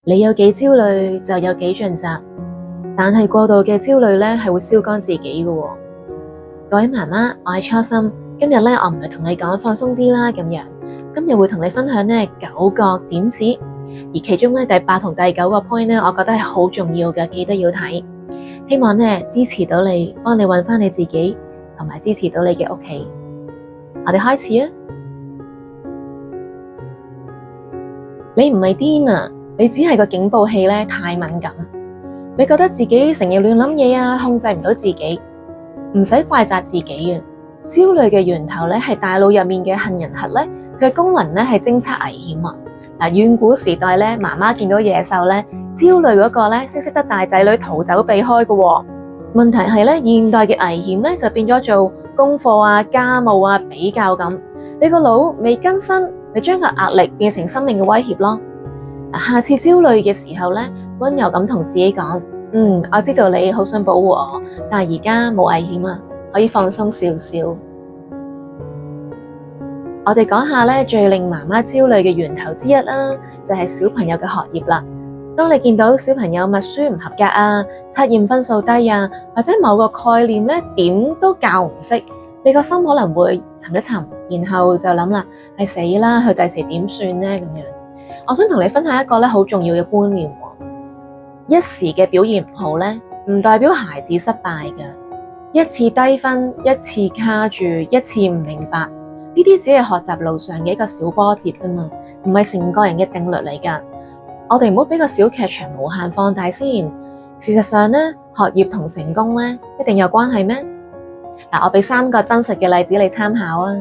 你有幾焦慮就有幾盡責，但係過度嘅焦慮咧係會燒乾自己嘅喎。各位媽媽，我係初心，今日咧我唔係同你講放鬆啲啦咁樣，今日會同你分享咧9個點子，而其中咧第8同第9個 point 咧，我覺得係好重要嘅，記得要睇。希望咧支持到你，幫你揾返你自己，同埋支持到你嘅屋企。我哋開始啊！你唔係癲啊！你只係個警報器咧太敏感，你覺得自己成日亂諗嘢啊，控制唔到自己，唔使怪責自己啊。焦慮嘅源頭咧係大腦入面嘅杏仁核咧，佢嘅功能咧係偵測危險啊。遠古時代咧，媽媽見到野獸咧，焦慮嗰個咧識得帶仔女逃走避開嘅喎。問題係咧，現代嘅危險咧就變咗做功課啊、家務啊、比較咁，你個腦未更新，你將個壓力變成生命嘅威脅咯。下次焦慮嘅時候咧，溫柔咁同自己講，我知道你好想保護我，但係而家冇危險啊，可以放鬆少少。我哋講下咧最令媽媽焦慮嘅源頭之一啦，就係小朋友嘅學業啦。當你見到小朋友默書唔合格啊，測驗分數低啊，或者某個概念咧點都教唔識，你個心可能會沉一沉，然後就諗啦，係死啦，佢第時點算呢？咁樣。我想同你分享一個咧好重要嘅觀念，一時嘅表現唔好咧，唔代表孩子失敗㗎。一次低分，一次卡住，一次唔明白，呢啲只係學習路上嘅一個小波折啫嘛，唔係成個人嘅定律嚟㗎。我哋唔好俾個小劇場無限放大先。事實上咧，學業同成功咧一定有關係咩？我俾3個真實嘅例子你參考啊。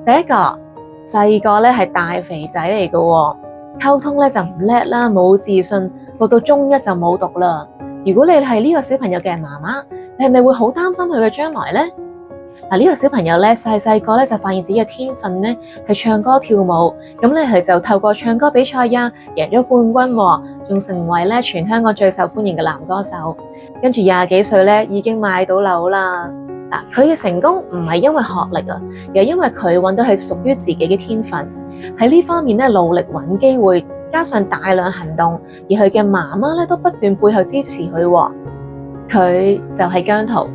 第一個。細個咧係大肥仔嚟嘅，溝通咧就唔叻啦，冇自信，到中一就冇讀啦。如果你係呢個小朋友嘅媽媽，你係咪會好擔心佢嘅將來呢？呢個小朋友咧細個咧就發現自己嘅天分咧係唱歌跳舞，咁咧佢就透過唱歌比賽呀，贏咗冠軍，仲成為咧全香港最受歡迎嘅男歌手。跟住20幾歲咧已經買到樓啦。佢嘅成功唔係因為學歷啊，而係因為佢揾到係屬於自己嘅天分，喺呢方面咧努力揾機會，加上大量行動，而佢嘅媽媽咧都不斷背後支持佢。佢就係姜濤。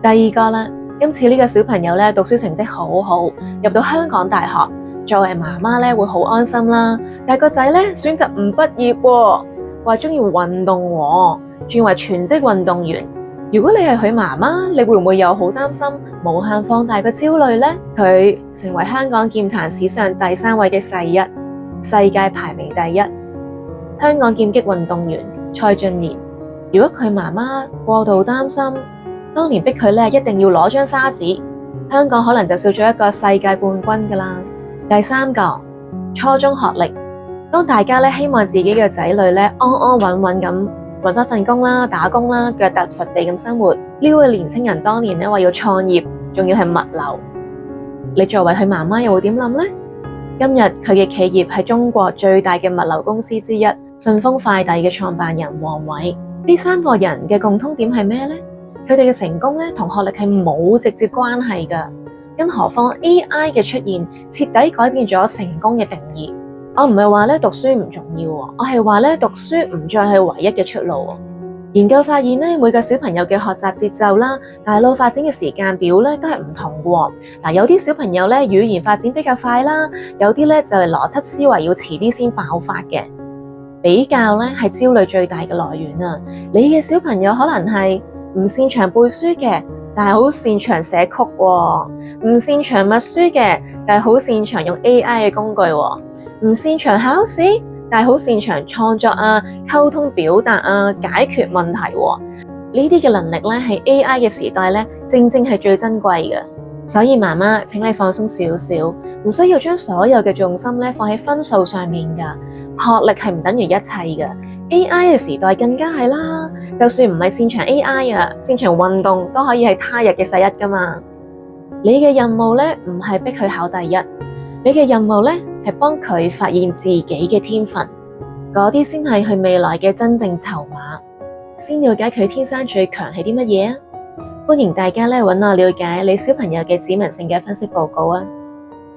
第二個啦，今次呢個小朋友咧讀書成績好好，入到香港大學，作為媽媽咧會好安心啦。但係個仔咧選擇唔畢業，話中意運動，轉為全職運動員。如果你係佢媽媽，你會唔會有好擔心、無限放大嘅焦慮呢？佢成為香港劍壇史上第3位嘅世一，世界排名第1，香港劍擊運動員蔡俊彥。如果佢媽媽過度擔心，當年逼佢一定要攞張沙紙，香港可能就少咗一個世界冠軍㗎啦。第3個，初中學歷，當大家希望自己嘅仔女安安穩穩咁搵返份工啦，打工啦，腳踏實地咁生活。呢位年輕人當年話要創業，仲要係物流。你作為佢媽媽又會點諗呢？今日佢嘅企業係中國最大嘅物流公司之一，順豐快遞嘅創辦人王偉。呢3個人嘅共通點係咩呢？佢哋嘅成功同學歷係冇直接關係㗎。更何況 AI 嘅出現，徹底改變咗成功嘅定義。我唔係話讀書唔重要，我係話讀書唔再係唯一嘅出路。研究發現每個小朋友嘅學習節奏啦、大腦發展嘅時間表都係唔同嘅。有啲小朋友語言發展比較快啦，有啲就係邏輯思維要遲啲先爆發嘅。比較係焦慮最大嘅來源啊！你嘅小朋友可能係唔擅長背書嘅，但係好擅長寫曲喎；唔擅長默書嘅，但係好擅長用 AI 嘅工具喎。唔擅長考試，但係好擅長創作啊、溝通表達啊、解決問題喎。呢啲嘅能力係 AI 嘅時代正正係最珍貴嘅。所以媽媽，請你放鬆少少，唔需要將所有嘅重心放喺分數上面㗎。學歷係唔等於一切㗎。AI 嘅時代更加係啦，就算唔係擅長 AI 啊，擅長運動都可以係他日嘅世一㗎嘛。你嘅任務唔係逼佢考第一，你嘅任務係幫佢發現自己嘅天分，嗰啲先係佢未來嘅真正籌碼。先了解佢天生最強係啲乜嘢啊！歡迎大家揾我了解你小朋友嘅指紋性嘅分析報告啊！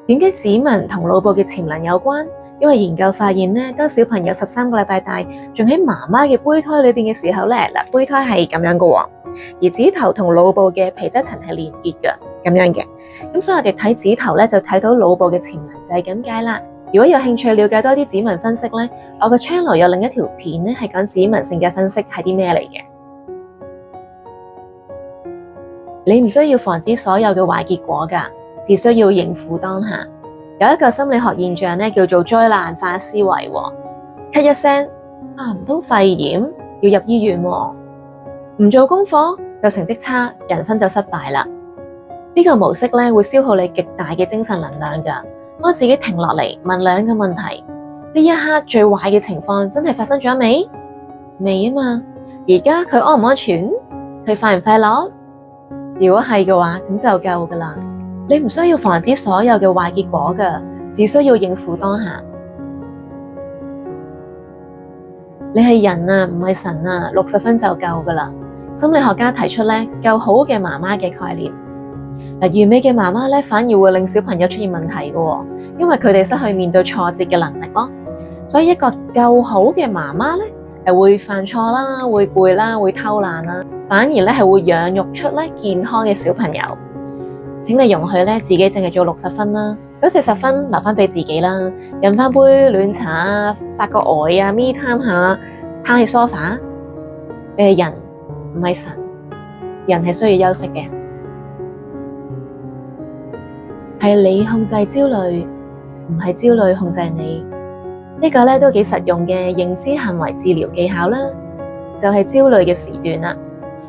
點解指紋同腦部嘅潛能有關？因為研究發現咧，當小朋友13個禮拜大，仲喺媽媽嘅胚胎裏邊嘅時候咧，胚胎係咁樣嘅喎，而指頭同腦部嘅皮質層係連結嘅，咁樣嘅。咁所以我哋睇指頭咧，就睇到腦部嘅潛能就係咁解啦。如果有興趣了解多啲指紋分析咧，我個 channel 有另一條片咧，係講指紋性嘅分析係啲咩嚟嘅。你唔需要防止所有嘅壞結果㗎，只需要應付當下。有一個心理學現象咧，叫做災難化思維。咳一聲啊，唔通肺炎要入醫院喎？唔做功課就成績差，人生就失敗啦。呢個模式咧，會消耗你極大嘅精神能量㗎。幫自己停落嚟問兩個問題：呢一刻最壞嘅情況真係發生咗未？未啊嘛。而家佢安唔安全？佢快唔快樂？如果係嘅話，咁就夠㗎啦。你唔需要防止所有嘅壞結果㗎，只需要應付當下。你係人啊，唔係神啊，60分就夠㗎啦。心理學家提出咧，夠好嘅媽媽嘅概念。完美嘅媽媽咧，反而會令小朋友出現問題嘅，因為佢哋失去面對挫折嘅能力咯。所以一個夠好嘅媽媽咧，係會犯錯啦，會攰啦，會偷懶啦，反而咧係會養育出咧健康嘅小朋友。請你容許咧自己淨係做60分啦，嗰40分留翻俾自己啦，飲翻杯暖茶啊，發個呆啊，me time下，攤喺 sofa。你係人，唔係神，人係需要休息嘅。係你控制焦慮，唔係焦慮控制你。呢個咧都幾實用嘅認知行為治療技巧啦，就係焦慮嘅時段啦。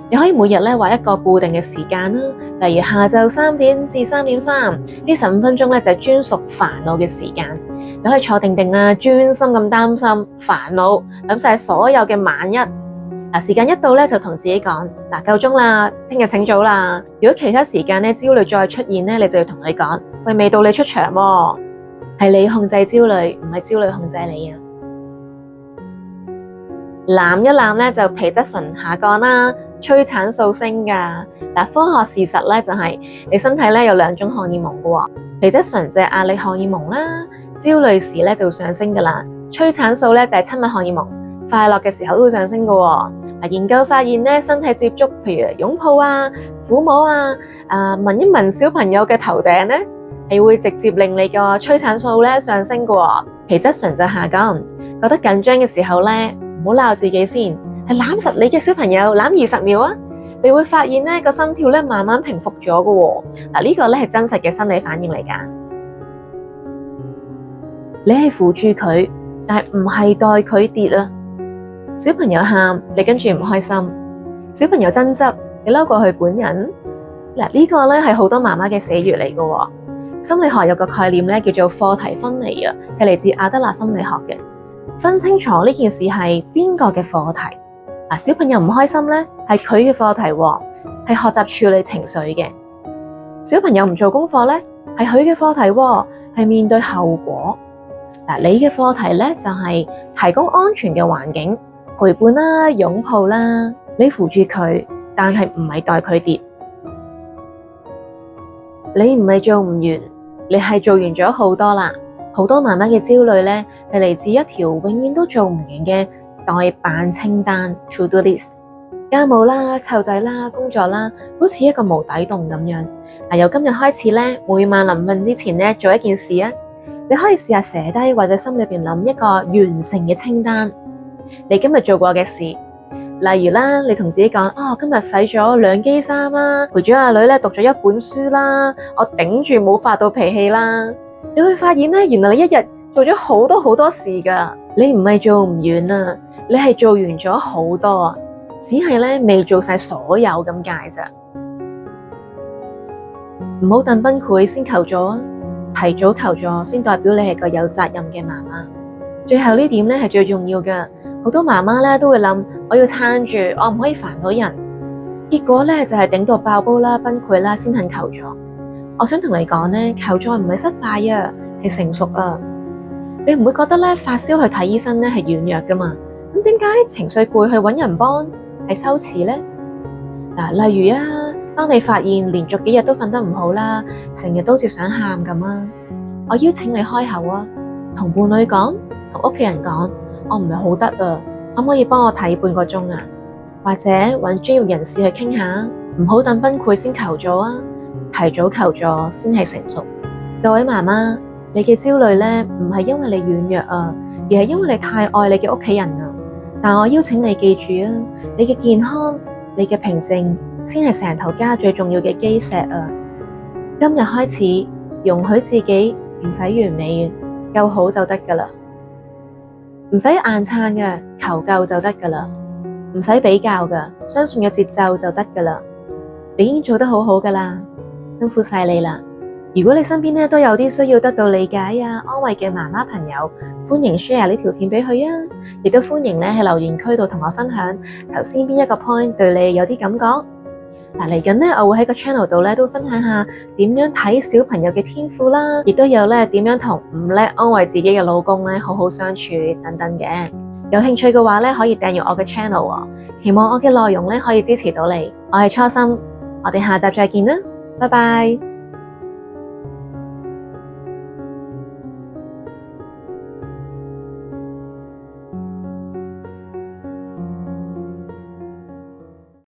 你可以每日咧劃一個固定嘅時間啦，例如下晝3點至3點3，呢15分鐘咧就係專屬煩惱嘅時間。你可以坐定定啊，專心咁擔心煩惱，諗晒所有嘅萬一。時間一到咧，就同自己講夠鐘啦，聽日請早啦。如果其他時間咧焦慮再出現咧，你就要同佢講：喂，未到你出場喎，係你控制焦慮，唔係焦慮控制你啊！攬一攬咧就皮質醇下降啦，催產素升噶。科學事實咧就係你身體咧有2種荷爾蒙噶喎，皮質醇就係壓力荷爾蒙啦，焦慮時咧就會上升噶啦。催產素咧就係親密荷爾蒙，快樂嘅時候都會上升噶喎。研究發現咧，身體接觸，譬如擁抱啊、撫摸啊、聞一聞小朋友嘅頭頂咧，係會直接令你個催產素咧上升噶喎，皮質醇就下降。覺得緊張嘅時候咧，唔好鬧自己先，係攬實你嘅小朋友，攬20秒啊，你會發現咧個心跳咧慢慢平復咗噶喎。呢個咧係真實嘅生理反應嚟噶。你係扶住佢，但係唔係代佢跌啊。小朋友喊，你跟住唔開心；小朋友爭執，你嬲過佢本人。呢個咧係好多媽媽嘅死穴嚟噶。心理學有個概念咧，叫做課題分離啊，係嚟自阿德勒心理學嘅。分清楚呢件事係邊個嘅課題。小朋友唔開心咧，係佢嘅課題，係學習處理情緒嘅。小朋友唔做功課咧，係佢嘅課題，係面對後果。你嘅課題咧就係提供安全嘅環境。陪伴啦，擁抱啦，你扶住佢，但係唔係代佢跌。你唔係做唔完，你係做完咗好多啦。好多媽媽嘅焦慮咧，係嚟自一條永遠都做唔完嘅待辦清單 （to do list）。家務啦、湊仔啦、工作啦，好似一個無底洞咁樣。由今日開始咧，每晚臨瞓之前咧，做一件事啊，你可以試下寫低或者心裏邊諗一個完成嘅清單。你今日做過嘅事，例如啦，你同自己講：今日洗咗2機衫啦，陪咗阿女咧讀咗1本書啦，我頂住冇發到脾氣啦。你會發現咧，原來你一日做咗好多好多事噶。你唔係做唔完啊，你係做完咗好多啊，只係咧未做晒所有咁解咋。唔好等崩潰先求助啊，提早求助先代表你係個有責任嘅媽媽。最後呢點咧係最重要噶。好多媽媽咧都會諗，我要撐住，我唔可以煩到人。結果咧就係頂到爆煲啦、崩潰啦，先肯求助。我想同你講咧，求助唔係失敗啊，係成熟啊。你唔會覺得咧發燒去睇醫生咧係軟弱噶嘛？咁點解情緒攰去搵人幫係羞恥咧？例如啊，當你發現連續幾日都瞓得唔好啦，成日都好似想喊咁啊，我邀請你開口啊，同伴侶講，同屋企人講，我唔係好得啊，可唔可以幫我睇半個鐘啊？或者搵專業人士去傾下，唔好等崩潰先求助啊，提早求助先係成熟。各位媽媽，你嘅焦慮呢，唔係因為你軟弱啊，而係因為你太愛你嘅屋企人啊。但我邀請你記住啊，你嘅健康、你嘅平靜，先係成頭家最重要嘅基石啊！今日開始，容許自己唔使完美嘅，夠好就得噶啦，唔使硬撐嘅，求救就得噶啦，唔使比較嘅，相信嘅節奏就得噶啦。你已經做得好好噶啦，辛苦晒你啦！如果你身邊都有啲需要得到理解啊、安慰嘅媽媽朋友，歡迎 share 呢條片俾佢啊！亦都歡迎喺留言區度同我分享頭先邊一個 point 對你有啲感覺。嚟緊我會喺個 channel 度都分享下點樣睇小朋友嘅天賦啦，亦都有點樣同唔叻安慰自己嘅老公好好相處等等嘅。有興趣嘅話可以訂閱我嘅 channel 喎，期望我嘅內容可以支持到你。我係初心，我哋下集再見啦，拜拜。